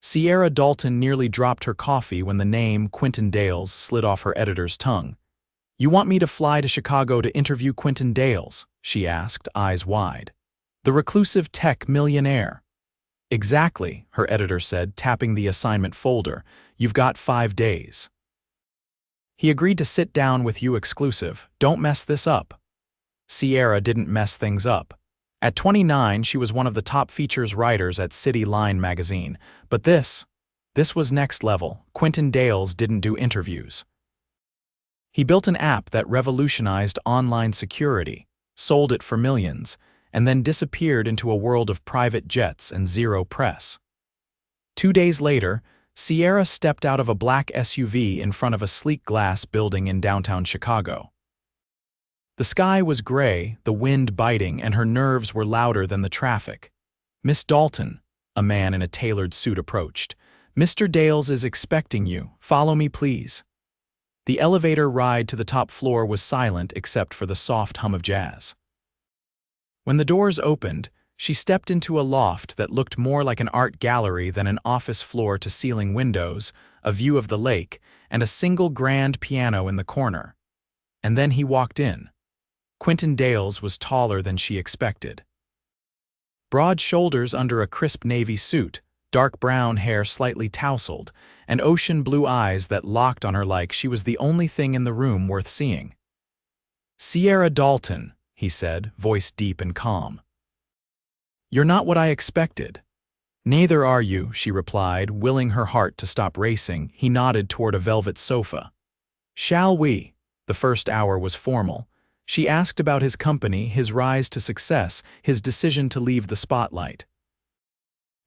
Sierra Dalton nearly dropped her coffee when the name Quinton Dales slid off her editor's tongue. "You want me to fly to Chicago to interview Quinton Dales?" she asked, eyes wide. "The reclusive tech millionaire." "Exactly," her editor said, tapping the assignment folder. "You've got 5 days." "He agreed to sit down with you exclusive. Don't mess this up." Sierra didn't mess things up. At 29, she was one of the top features writers at City Line magazine. But this was next level. Quinton Dales didn't do interviews. He built an app that revolutionized online security, sold it for millions, and then disappeared into a world of private jets and zero press. 2 days later, Sierra stepped out of a black SUV in front of a sleek glass building in downtown Chicago. The sky was gray, the wind biting, and her nerves were louder than the traffic. "Miss Dalton," a man in a tailored suit approached. "Mr. Dales is expecting you. Follow me, please." The elevator ride to the top floor was silent except for the soft hum of jazz. When the doors opened, she stepped into a loft that looked more like an art gallery than an office floor-to-ceiling windows, a view of the lake, and a single grand piano in the corner. And then he walked in. Quinton Dales was taller than she expected. Broad shoulders under a crisp navy suit, dark brown hair slightly tousled, and ocean blue eyes that locked on her like she was the only thing in the room worth seeing. "Sierra Dalton," he said, voice deep and calm. "You're not what I expected." "Neither are you," she replied, willing her heart to stop racing. He nodded toward a velvet sofa. "Shall we?" The first hour was formal. She asked about his company, his rise to success, his decision to leave the spotlight.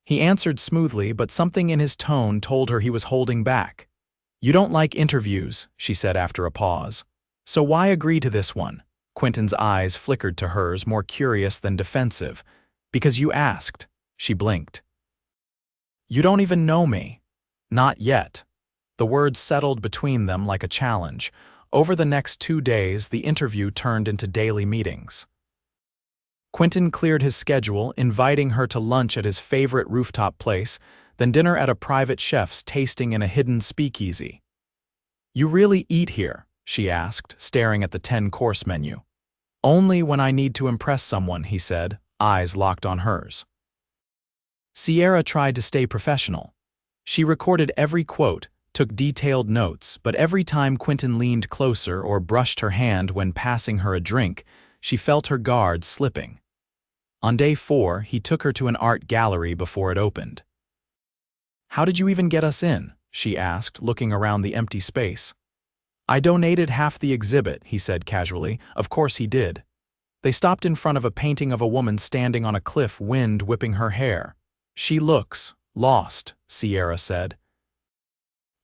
He answered smoothly, but something in his tone told her he was holding back. "You don't like interviews," she said after a pause. "So why agree to this one?" Quinton's eyes flickered to hers, more curious than defensive. "Because you asked." She blinked. "You don't even know me." "Not yet." The words settled between them like a challenge. Over the next 2 days, the interview turned into daily meetings. Quinton cleared his schedule, inviting her to lunch at his favorite rooftop place, then dinner at a private chef's tasting in a hidden speakeasy. "You really eat here?" she asked, staring at the 10-course menu. "Only when I need to impress someone," he said, eyes locked on hers. Sierra tried to stay professional. She recorded every quote, took detailed notes, but every time Quinton leaned closer or brushed her hand when passing her a drink, she felt her guard slipping. On day 4, he took her to an art gallery before it opened. "How did you even get us in?" she asked, looking around the empty space. "I donated half the exhibit," he said casually. Of course he did. They stopped in front of a painting of a woman standing on a cliff, wind whipping her hair. "She looks lost," Sierra said.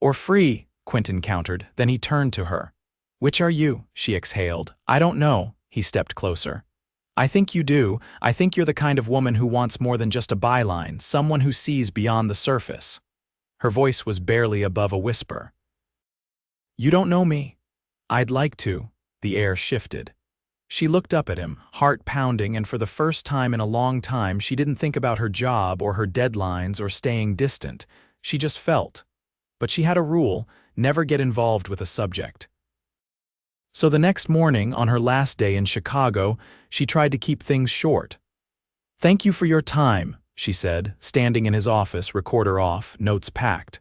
"Or free," Quinton countered. Then he turned to her. "Which are you?" she exhaled. "I don't know." He stepped closer. "I think you do. I think you're the kind of woman who wants more than just a byline, someone who sees beyond the surface." Her voice was barely above a whisper. "You don't know me." "I'd like to." The air shifted. She looked up at him, heart pounding, and for the first time in a long time she didn't think about her job or her deadlines or staying distant. She just felt. But she had a rule: never get involved with a subject. So the next morning, on her last day in Chicago, she tried to keep things short. "Thank you for your time," she said, standing in his office, recorder off, notes packed.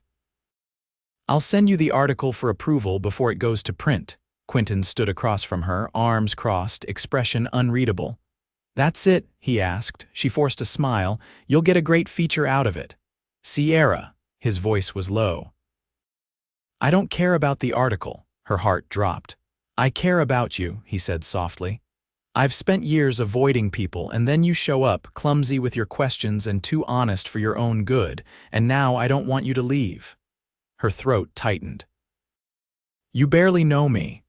"I'll send you the article for approval before it goes to print." Quinton stood across from her, arms crossed, expression unreadable. "That's it?" he asked. She forced a smile. "You'll get a great feature out of it." "Sierra," his voice was low. "I don't care about the article." Her heart dropped. "I care about you," he said softly. "I've spent years avoiding people, and then you show up, clumsy with your questions and too honest for your own good, and now I don't want you to leave." Her throat tightened. "You barely know me."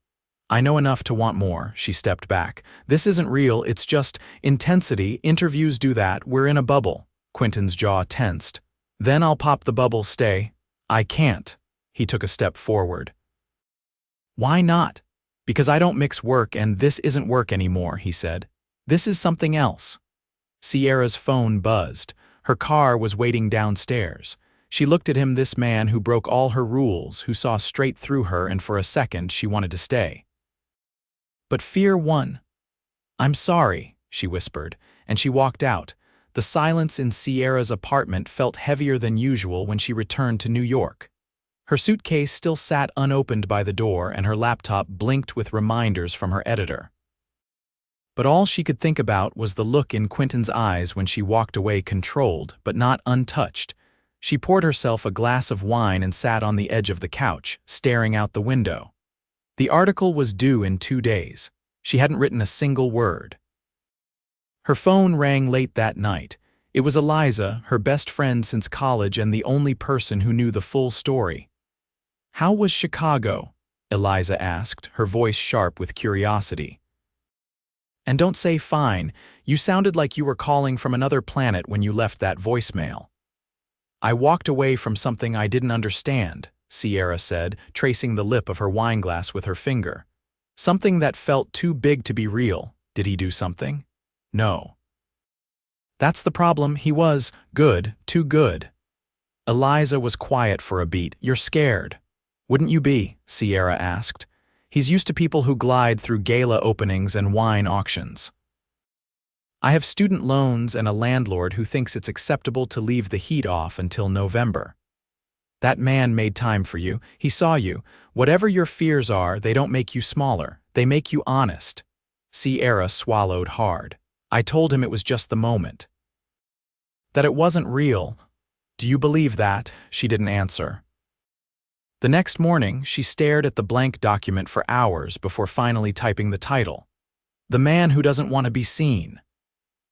"I know enough to want more." She stepped back. "This isn't real, it's just intensity. Interviews do that. We're in a bubble." Quinton's jaw tensed. "Then I'll pop the bubble, stay." "I can't." He took a step forward. "Why not?" "Because I don't mix work, and this isn't work anymore," he said. "This is something else." Sierra's phone buzzed. Her car was waiting downstairs. She looked at him, this man who broke all her rules, who saw straight through her, and for a second she wanted to stay. But fear won. "I'm sorry," she whispered, and she walked out. The silence in Sierra's apartment felt heavier than usual when she returned to New York. Her suitcase still sat unopened by the door, and her laptop blinked with reminders from her editor. But all she could think about was the look in Quinton's eyes when she walked away, controlled but not untouched. She poured herself a glass of wine and sat on the edge of the couch, staring out the window. The article was due in 2 days. She hadn't written a single word. Her phone rang late that night. It was Eliza, her best friend since college and the only person who knew the full story. "How was Chicago?" Eliza asked, her voice sharp with curiosity. "And don't say fine. You sounded like you were calling from another planet when you left that voicemail." "I walked away from something I didn't understand," Sierra said, tracing the lip of her wineglass with her finger. "Something that felt too big to be real." "Did he do something?" "No." "That's the problem. He was good, too good." Eliza was quiet for a beat. "You're scared." "Wouldn't you be?" Sierra asked. "He's used to people who glide through gala openings and wine auctions." "I have student loans and a landlord who thinks it's acceptable to leave the heat off until November." "That man made time for you. He saw you. Whatever your fears are, they don't make you smaller. They make you honest." Sierra swallowed hard. "I told him it was just the moment. That it wasn't real." "Do you believe that?" She didn't answer. The next morning, she stared at the blank document for hours before finally typing the title. "The Man Who Doesn't Want to Be Seen."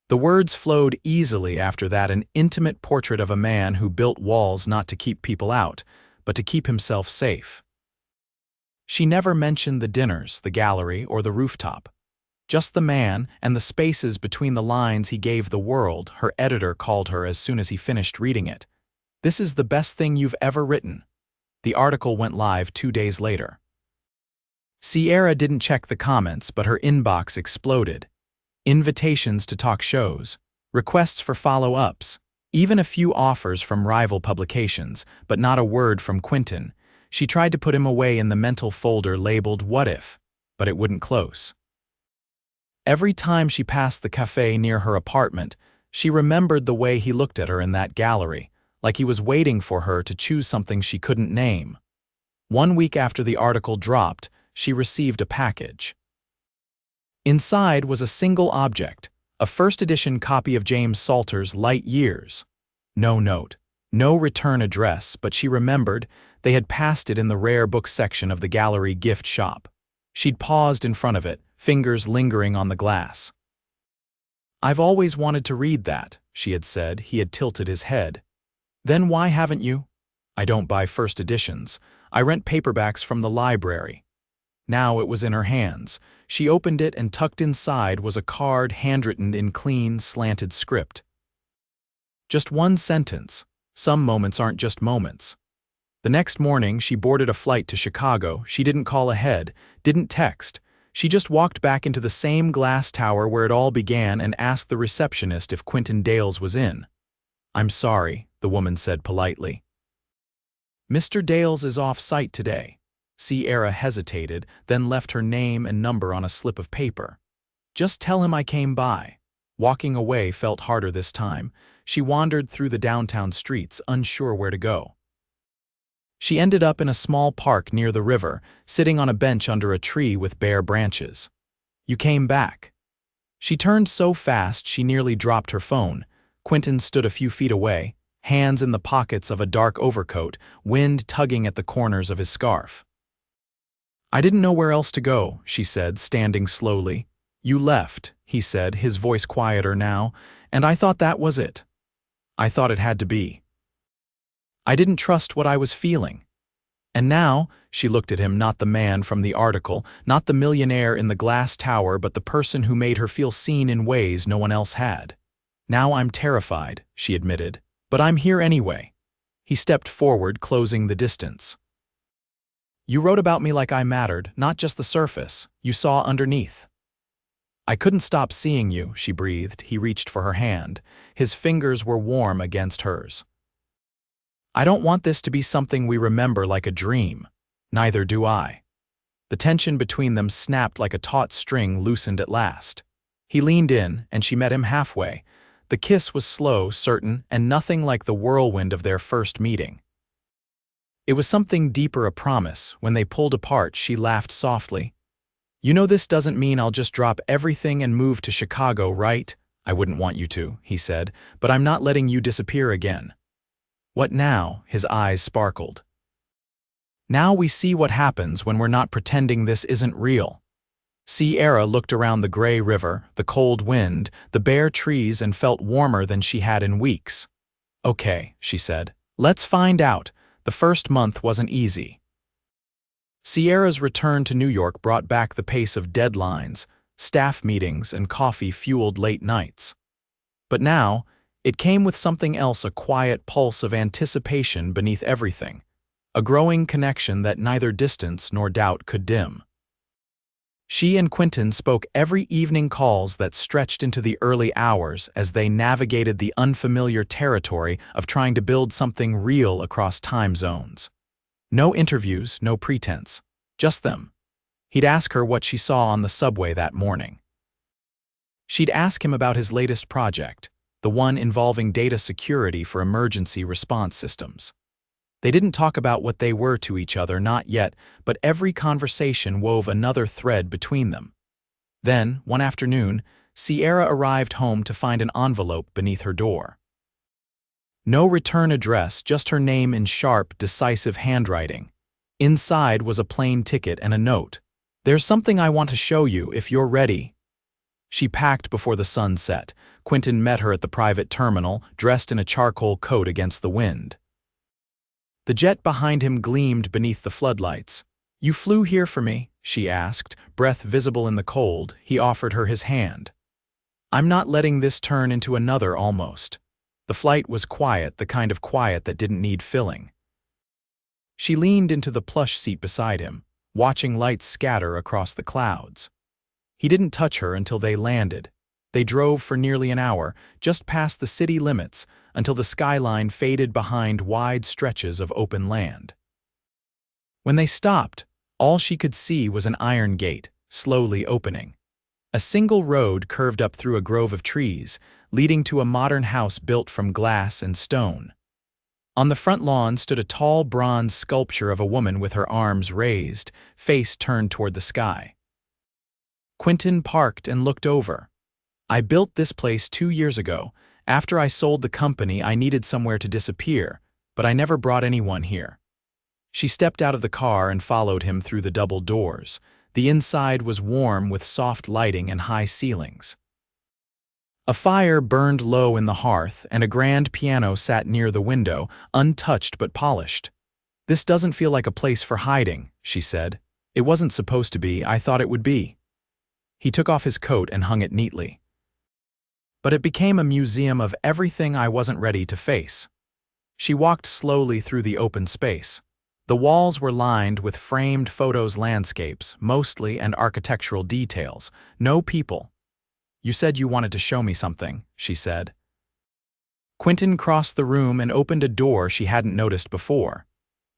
The words flowed easily after that, an intimate portrait of a man who built walls not to keep people out, but to keep himself safe. She never mentioned the dinners, the gallery, or the rooftop. Just the man and the spaces between the lines he gave the world, her editor called her as soon as he finished reading it. "This is the best thing you've ever written." The article went live 2 days later. Sierra didn't check the comments, but her inbox exploded. Invitations to talk shows, requests for follow-ups, even a few offers from rival publications, but not a word from Quinton. She tried to put him away in the mental folder labeled "What If," but it wouldn't close. Every time she passed the cafe near her apartment, she remembered the way he looked at her in that gallery, like he was waiting for her to choose something she couldn't name. 1 week after the article dropped, she received a package. Inside was a single object, a first-edition copy of James Salter's Light Years. No note, no return address, but she remembered they had passed it in the rare book section of the gallery gift shop. She'd paused in front of it, fingers lingering on the glass. "I've always wanted to read that," she had said. He had tilted his head. "Then why haven't you?" "I don't buy first editions. I rent paperbacks from the library." Now it was in her hands. She opened it, and tucked inside was a card handwritten in clean, slanted script. Just one sentence. Some moments aren't just moments. The next morning, she boarded a flight to Chicago. She didn't call ahead, didn't text. She just walked back into the same glass tower where it all began and asked the receptionist if Quinton Dales was in. "I'm sorry," the woman said politely. "Mr. Dales is off-site today." Sierra hesitated, then left her name and number on a slip of paper. "Just tell him I came by." Walking away felt harder this time. She wandered through the downtown streets, unsure where to go. She ended up in a small park near the river, sitting on a bench under a tree with bare branches. "You came back." She turned so fast she nearly dropped her phone. Quinton stood a few feet away, hands in the pockets of a dark overcoat, wind tugging at the corners of his scarf. "I didn't know where else to go," she said, standing slowly. "You left," he said, his voice quieter now, "and I thought that was it. I thought it had to be. I didn't trust what I was feeling. And now," she looked at him, not the man from the article, not the millionaire in the glass tower, but the person who made her feel seen in ways no one else had. "Now I'm terrified," she admitted, "but I'm here anyway." He stepped forward, closing the distance. "You wrote about me like I mattered, not just the surface. You saw underneath." "I couldn't stop seeing you," she breathed. He reached for her hand. His fingers were warm against hers. I don't want this to be something we remember like a dream. Neither do I. The tension between them snapped like a taut string loosened at last. He leaned in, and she met him halfway. The kiss was slow, certain, and nothing like the whirlwind of their first meeting. It was something deeper, a promise. When they pulled apart, she laughed softly. You know, this doesn't mean I'll just drop everything and move to Chicago, right? I wouldn't want you to, he said, but I'm not letting you disappear again. What now? His eyes sparkled. Now we see what happens when we're not pretending this isn't real. Sierra looked around the gray river, the cold wind, the bare trees, and felt warmer than she had in weeks. Okay, she said. Let's find out. The first month wasn't easy. Sierra's return to New York brought back the pace of deadlines, staff meetings, and coffee-fueled late nights. But now, it came with something else, a quiet pulse of anticipation beneath everything, a growing connection that neither distance nor doubt could dim. She and Quinton spoke every evening, calls that stretched into the early hours as they navigated the unfamiliar territory of trying to build something real across time zones. No interviews, no pretense, just them. He'd ask her what she saw on the subway that morning. She'd ask him about his latest project, the one involving data security for emergency response systems. They didn't talk about what they were to each other, not yet, but every conversation wove another thread between them. Then, one afternoon, Sierra arrived home to find an envelope beneath her door. No return address, just her name in sharp, decisive handwriting. Inside was a plain ticket and a note. There's something I want to show you if you're ready. She packed before the sun set. Quinton met her at the private terminal, dressed in a charcoal coat against the wind. The jet behind him gleamed beneath the floodlights. You flew here for me? She asked, breath visible in the cold. He offered her his hand. I'm not letting this turn into another almost. The flight was quiet, the kind of quiet that didn't need filling. She leaned into the plush seat beside him, watching lights scatter across the clouds. He didn't touch her until they landed. They drove for nearly an hour, just past the city limits, until the skyline faded behind wide stretches of open land. When they stopped, all she could see was an iron gate, slowly opening. A single road curved up through a grove of trees, leading to a modern house built from glass and stone. On the front lawn stood a tall bronze sculpture of a woman with her arms raised, face turned toward the sky. Quinton parked and looked over. I built this place 2 years ago. After I sold the company, I needed somewhere to disappear, but I never brought anyone here. She stepped out of the car and followed him through the double doors. The inside was warm with soft lighting and high ceilings. A fire burned low in the hearth, and a grand piano sat near the window, untouched but polished. This doesn't feel like a place for hiding, she said. It wasn't supposed to be, I thought it would be. He took off his coat and hung it neatly. But it became a museum of everything I wasn't ready to face. She walked slowly through the open space. The walls were lined with framed photos, landscapes, mostly, and architectural details. No people. You said you wanted to show me something, she said. Quinton crossed the room and opened a door she hadn't noticed before.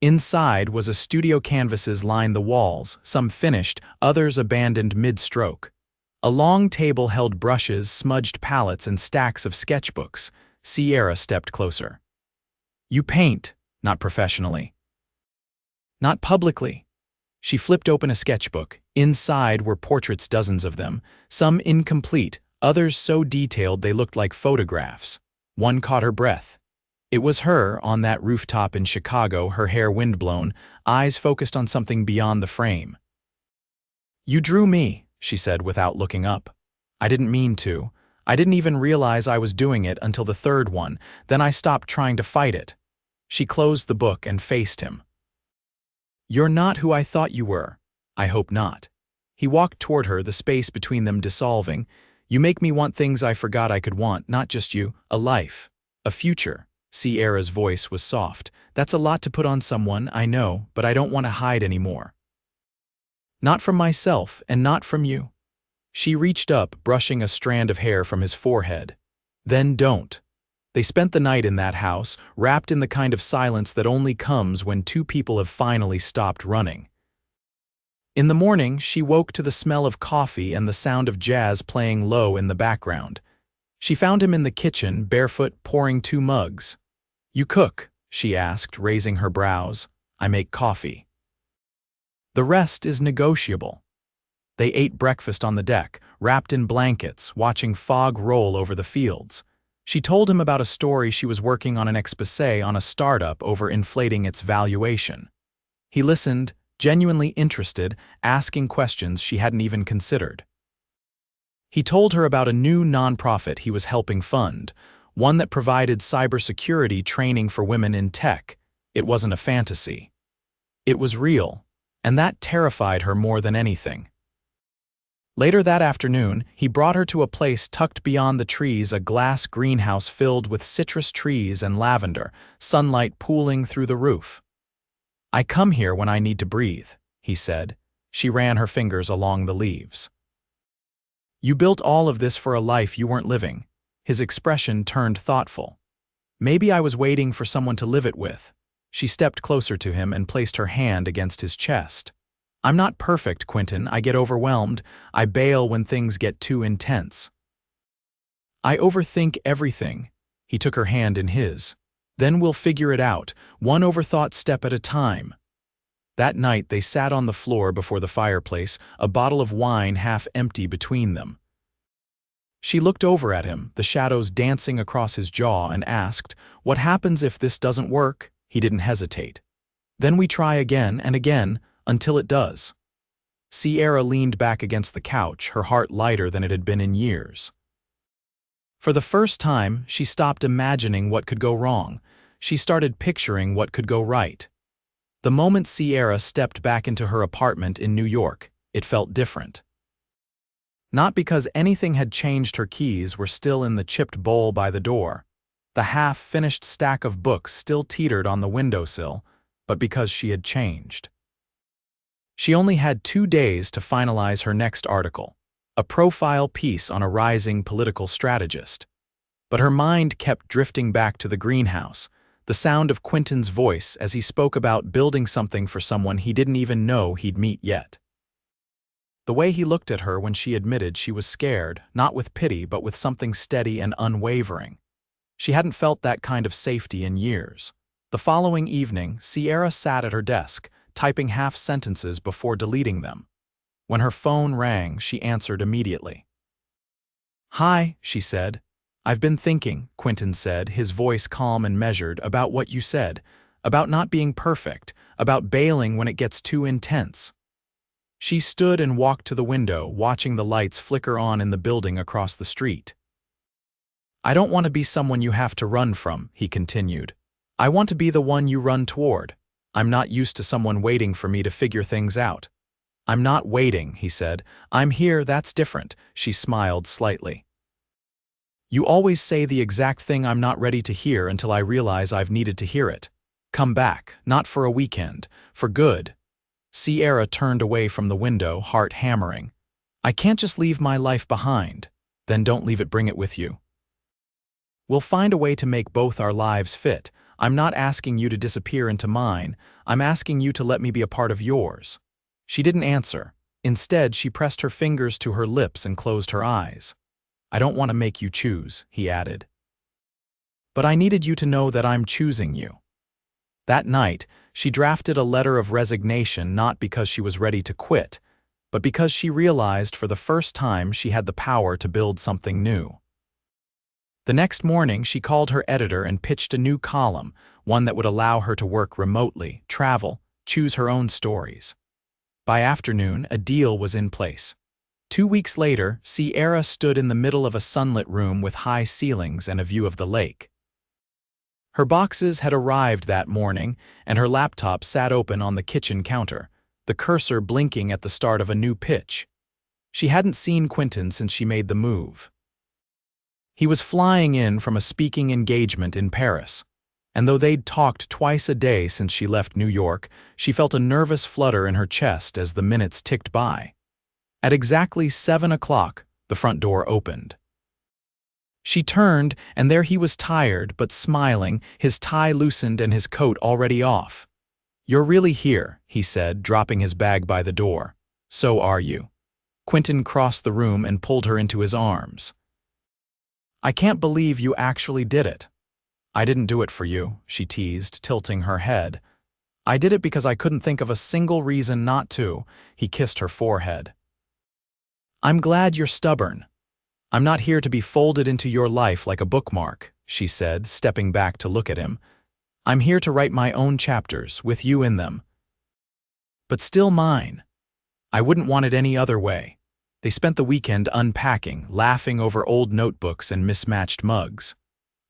Inside was a studio. Canvases lined the walls, some finished, others abandoned mid-stroke. A long table held brushes, smudged palettes, and stacks of sketchbooks. Sierra stepped closer. You paint, not professionally. Not publicly. She flipped open a sketchbook. Inside were portraits, dozens of them, some incomplete, others so detailed they looked like photographs. One caught her breath. It was her on that rooftop in Chicago, her hair windblown, eyes focused on something beyond the frame. You drew me, she said without looking up. I didn't mean to. I didn't even realize I was doing it until the third one. Then I stopped trying to fight it. She closed the book and faced him. You're not who I thought you were. I hope not. He walked toward her, the space between them dissolving. You make me want things I forgot I could want, not just you, a life, a future. Sierra's voice was soft. That's a lot to put on someone, I know, but I don't want to hide anymore. Not from myself, and not from you. She reached up, brushing a strand of hair from his forehead. Then don't. They spent the night in that house, wrapped in the kind of silence that only comes when two people have finally stopped running. In the morning, she woke to the smell of coffee and the sound of jazz playing low in the background. She found him in the kitchen, barefoot, pouring 2 mugs. "You cook?" she asked, raising her brows. "I make coffee." The rest is negotiable. They ate breakfast on the deck, wrapped in blankets, watching fog roll over the fields. She told him about a story she was working on an exposé on a startup over inflating its valuation. He listened, genuinely interested, asking questions she hadn't even considered. He told her about a new nonprofit he was helping fund, one that provided cybersecurity training for women in tech. It wasn't a fantasy. It was real, and that terrified her more than anything. Later that afternoon, he brought her to a place tucked beyond the trees, a glass greenhouse filled with citrus trees and lavender, sunlight pooling through the roof. "I come here when I need to breathe," he said. She ran her fingers along the leaves. "You built all of this for a life you weren't living." His expression turned thoughtful. "Maybe I was waiting for someone to live it with." She stepped closer to him and placed her hand against his chest. "I'm not perfect, Quinton. I get overwhelmed. I bail when things get too intense. I overthink everything." He took her hand in his. "Then we'll figure it out, one overthought step at a time." That night they sat on the floor before the fireplace, a bottle of wine half empty between them. She looked over at him, the shadows dancing across his jaw, and asked, "What happens if this doesn't work?" He didn't hesitate. "Then we try again and again, until it does." Sierra leaned back against the couch, her heart lighter than it had been in years. For the first time, she stopped imagining what could go wrong. She started picturing what could go right. The moment Sierra stepped back into her apartment in New York, it felt different. Not because anything had changed. Her keys were still in the chipped bowl by the door. The half-finished stack of books still teetered on the windowsill, but because she had changed. She only had 2 days to finalize her next article, a profile piece on a rising political strategist. But her mind kept drifting back to the greenhouse, the sound of Quinton's voice as he spoke about building something for someone he didn't even know he'd meet yet. The way he looked at her when she admitted she was scared, not with pity but with something steady and unwavering. She hadn't felt that kind of safety in years. The following evening, Sierra sat at her desk, typing half sentences before deleting them. When her phone rang, she answered immediately. "Hi," she said. "I've been thinking," Quinton said, his voice calm and measured, "about what you said, about not being perfect, about bailing when it gets too intense." She stood and walked to the window, watching the lights flicker on in the building across the street. "I don't want to be someone you have to run from," he continued. "I want to be the one you run toward. I'm not used to someone waiting for me to figure things out." "I'm not waiting," he said. "I'm here, that's different." She smiled slightly. "You always say the exact thing I'm not ready to hear until I realize I've needed to hear it. Come back, not for a weekend, for good." Sierra turned away from the window, heart hammering. "I can't just leave my life behind." "Then don't leave it, bring it with you." "We'll find a way to make both our lives fit. I'm not asking you to disappear into mine. I'm asking you to let me be a part of yours." She didn't answer. Instead, she pressed her fingers to her lips and closed her eyes. "I don't want to make you choose," he added. "But I needed you to know that I'm choosing you." That night, she drafted a letter of resignation, not because she was ready to quit, but because she realized for the first time she had the power to build something new. The next morning, she called her editor and pitched a new column, one that would allow her to work remotely, travel, choose her own stories. By afternoon, a deal was in place. 2 weeks later, Sierra stood in the middle of a sunlit room with high ceilings and a view of the lake. Her boxes had arrived that morning, and her laptop sat open on the kitchen counter, the cursor blinking at the start of a new pitch. She hadn't seen Quinton since she made the move. He was flying in from a speaking engagement in Paris, and though they'd talked twice a day since she left New York, she felt a nervous flutter in her chest as the minutes ticked by. At exactly 7 o'clock, the front door opened. She turned, and there he was, tired but smiling, his tie loosened and his coat already off. "You're really here," he said, dropping his bag by the door. "So are you." Quinton crossed the room and pulled her into his arms. "I can't believe you actually did it." "I didn't do it for you," she teased, tilting her head. "I did it because I couldn't think of a single reason not to." He kissed her forehead. "I'm glad you're stubborn. I'm not here to be folded into your life like a bookmark," she said, stepping back to look at him. "I'm here to write my own chapters, with you in them. But still mine. I wouldn't want it any other way." They spent the weekend unpacking, laughing over old notebooks and mismatched mugs.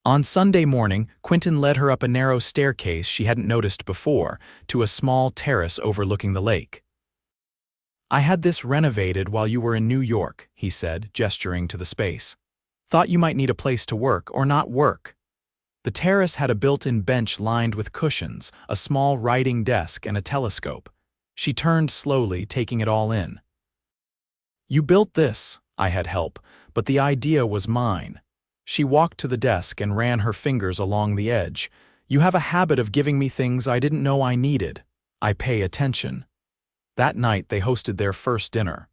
On Sunday morning, Quinton led her up a narrow staircase she hadn't noticed before, to a small terrace overlooking the lake. "I had this renovated while you were in New York," he said, gesturing to the space. "Thought you might need a place to work or not work." The terrace had a built-in bench lined with cushions, a small writing desk, and a telescope. She turned slowly, taking it all in. "You built this. I had help, but the idea was mine." She walked to the desk and ran her fingers along the edge. "You have a habit of giving me things I didn't know I needed. I pay attention." That night they hosted their first dinner.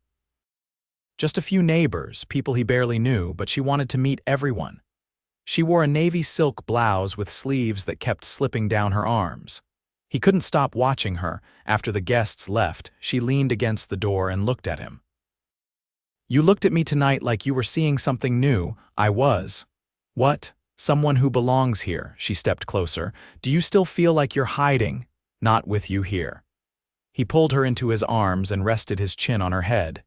Just a few neighbors, people he barely knew, but she wanted to meet everyone. She wore a navy silk blouse with sleeves that kept slipping down her arms. He couldn't stop watching her. After the guests left, she leaned against the door and looked at him. "You looked at me tonight like you were seeing something new." "I was." "What?" "Someone who belongs here." She stepped closer. "Do you still feel like you're hiding?" "Not with you here." He pulled her into his arms and rested his chin on her head.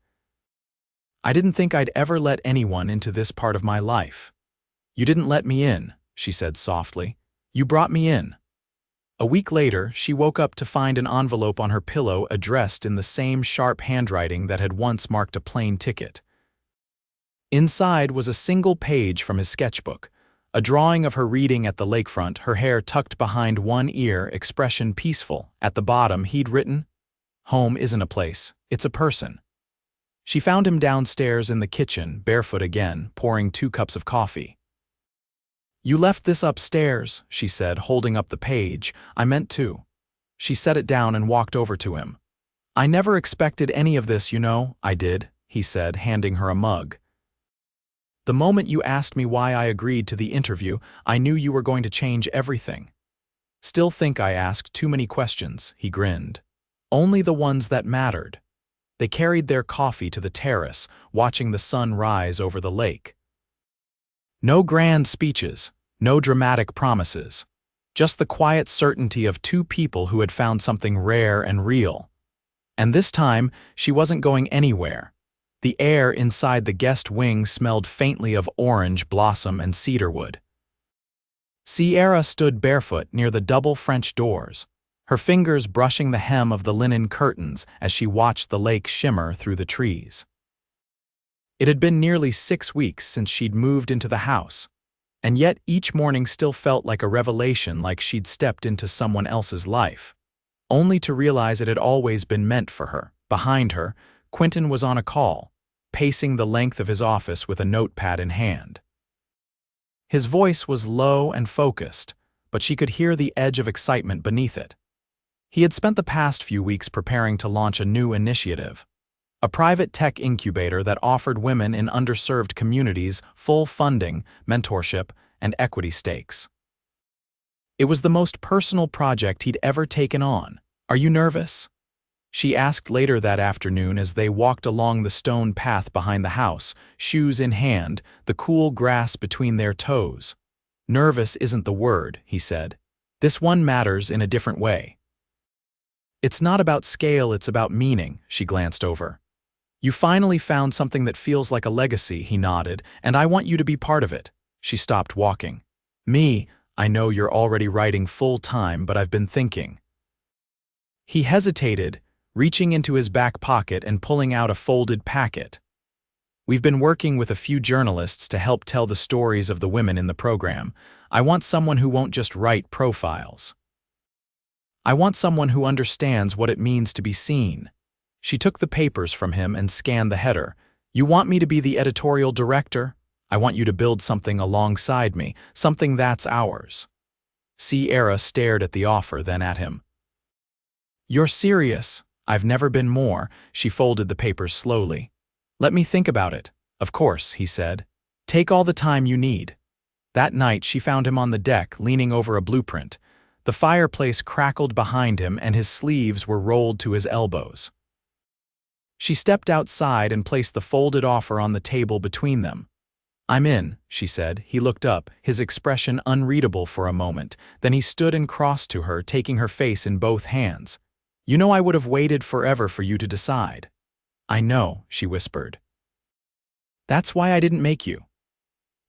"I didn't think I'd ever let anyone into this part of my life." "You didn't let me in," she said softly. "You brought me in." A week later, she woke up to find an envelope on her pillow addressed in the same sharp handwriting that had once marked a plane ticket. Inside was a single page from his sketchbook, a drawing of her reading at the lakefront, her hair tucked behind one ear, expression peaceful. At the bottom, he'd written, "Home isn't a place, it's a person." She found him downstairs in the kitchen, barefoot again, pouring 2 cups of coffee. "You left this upstairs," she said, holding up the page. "I meant to." She set it down and walked over to him. "I never expected any of this, you know." "I did," he said, handing her a mug. "The moment you asked me why I agreed to the interview, I knew you were going to change everything." "Still think I asked too many questions," he grinned. "Only the ones that mattered." They carried their coffee to the terrace, watching the sun rise over the lake. No grand speeches, no dramatic promises. Just the quiet certainty of 2 people who had found something rare and real. And this time, she wasn't going anywhere. The air inside the guest wing smelled faintly of orange blossom and cedarwood. Sierra stood barefoot near the double French doors, her fingers brushing the hem of the linen curtains as she watched the lake shimmer through the trees. It had been nearly 6 weeks since she'd moved into the house, and yet each morning still felt like a revelation, like she'd stepped into someone else's life, only to realize it had always been meant for her. Behind her, Quinton was on a call, pacing the length of his office with a notepad in hand. His voice was low and focused, but she could hear the edge of excitement beneath it. He had spent the past few weeks preparing to launch a new initiative, a private tech incubator that offered women in underserved communities full funding, mentorship, and equity stakes. It was the most personal project he'd ever taken on. "Are you nervous?" she asked later that afternoon as they walked along the stone path behind the house, shoes in hand, the cool grass between their toes. "Nervous isn't the word," he said. "This one matters in a different way." "It's not about scale, it's about meaning," she glanced over. "You finally found something that feels like a legacy," he nodded, "and I want you to be part of it." She stopped walking. "Me? I know you're already writing full-time, but I've been thinking." He hesitated, reaching into his back pocket and pulling out a folded packet. "We've been working with a few journalists to help tell the stories of the women in the program. I want someone who won't just write profiles. I want someone who understands what it means to be seen." She took the papers from him and scanned the header. "You want me to be the editorial director?" I want you to build something alongside me, something that's ours." Sierra stared at the offer, then at him. "You're serious?" "I've never been more." She folded the papers slowly. "Let me think about it." "Of course," he said. "Take all the time you need." That night she found him on the deck, leaning over a blueprint. The fireplace crackled behind him and his sleeves were rolled to his elbows. She stepped outside and placed the folded offer on the table between them. "I'm in," she said. He looked up, his expression unreadable for a moment. Then he stood and crossed to her, taking her face in both hands. "You know I would have waited forever for you to decide." "I know," she whispered. "That's why I didn't make you."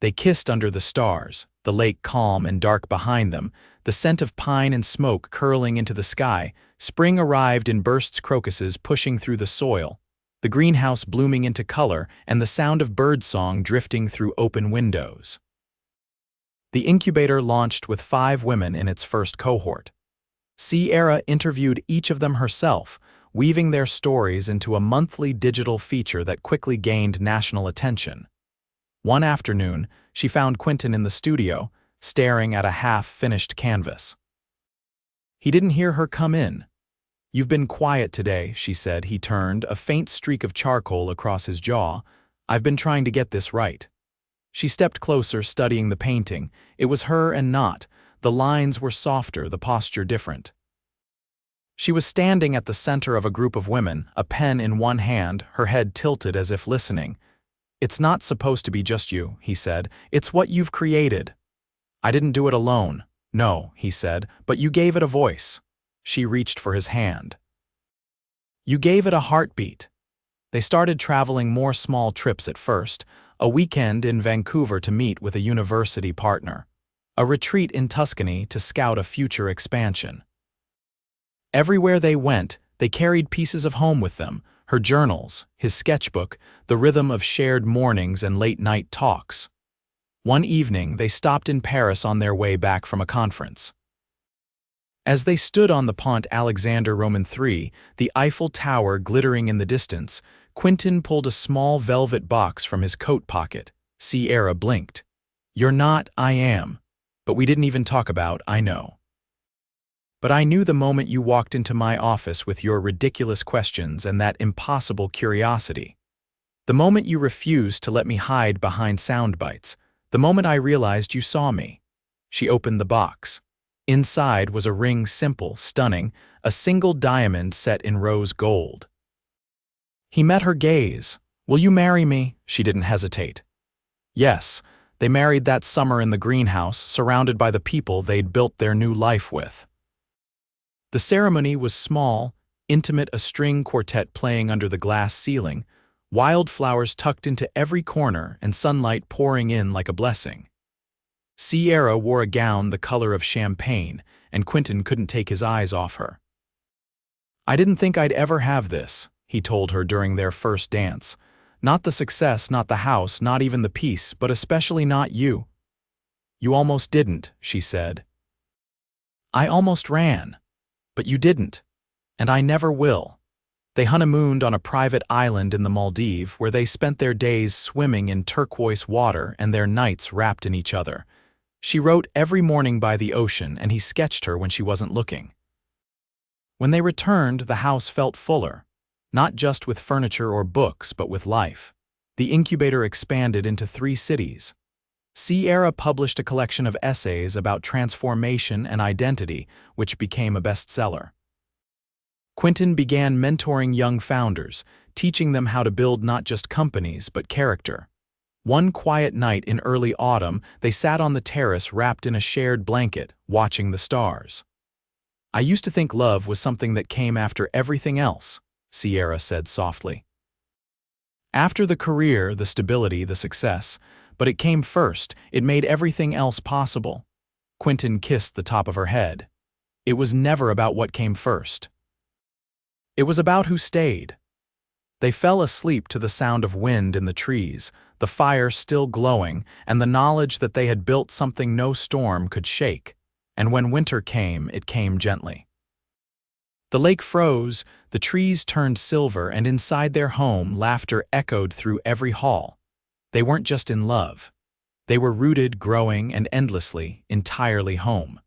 They kissed under the stars, the lake calm and dark behind them, the scent of pine and smoke curling into the sky. Spring arrived in bursts, crocuses pushing through the soil, the greenhouse blooming into color, and the sound of birdsong drifting through open windows. The incubator launched with 5 women in its first cohort. Sierra interviewed each of them herself, weaving their stories into a monthly digital feature that quickly gained national attention. One afternoon, she found Quinton in the studio, staring at a half-finished canvas. He didn't hear her come in. "You've been quiet today," she said. He turned, a faint streak of charcoal across his jaw. "I've been trying to get this right." She stepped closer, studying the painting. It was her and not. The lines were softer, the posture different. She was standing at the center of a group of women, a pen in one hand, her head tilted as if listening. "It's not supposed to be just you," he said. "It's what you've created." "I didn't do it alone." "No," he said, "but you gave it a voice." She reached for his hand. "You gave it a heartbeat." They started traveling more small trips at first, a weekend in Vancouver to meet with a university partner, a retreat in Tuscany to scout a future expansion. Everywhere they went, they carried pieces of home with them, her journals, his sketchbook, the rhythm of shared mornings and late-night talks. One evening, they stopped in Paris on their way back from a conference. As they stood on the Pont Alexander Roman III, the Eiffel Tower glittering in the distance, Quinton pulled a small velvet box from his coat pocket. Sierra blinked. "You're not, I am. But we didn't even talk about, I know. But I knew the moment you walked into my office with your ridiculous questions and that impossible curiosity. The moment you refused to let me hide behind sound bites. The moment I realized you saw me." She opened the box. Inside was a ring, simple, stunning, a single diamond set in rose gold. He met her gaze. "Will you marry me?" She didn't hesitate. Yes, they married that summer in the greenhouse, surrounded by the people they'd built their new life with. The ceremony was small, intimate, a string quartet playing under the glass ceiling, wildflowers tucked into every corner and sunlight pouring in like a blessing. Sierra wore a gown the color of champagne, and Quinton couldn't take his eyes off her. "I didn't think I'd ever have this," he told her during their first dance. "Not the success, not the house, not even the peace, but especially not you." "You almost didn't," she said. "I almost ran. But you didn't. And I never will." They honeymooned on a private island in the Maldives where they spent their days swimming in turquoise water and their nights wrapped in each other. She wrote every morning by the ocean and he sketched her when she wasn't looking. When they returned, the house felt fuller, not just with furniture or books, but with life. The incubator expanded into 3 cities. Sierra published a collection of essays about transformation and identity, which became a bestseller. Quinton began mentoring young founders, teaching them how to build not just companies, but character. One quiet night in early autumn, they sat on the terrace wrapped in a shared blanket, watching the stars. "I used to think love was something that came after everything else," Sierra said softly. "After the career, the stability, the success. But it came first. It made everything else possible." Quinton kissed the top of her head. "It was never about what came first. It was about who stayed." They fell asleep to the sound of wind in the trees, the fire still glowing, and the knowledge that they had built something no storm could shake. And when winter came, it came gently. The lake froze, the trees turned silver, and inside their home, laughter echoed through every hall. They weren't just in love, They were rooted, growing, and endlessly, entirely home.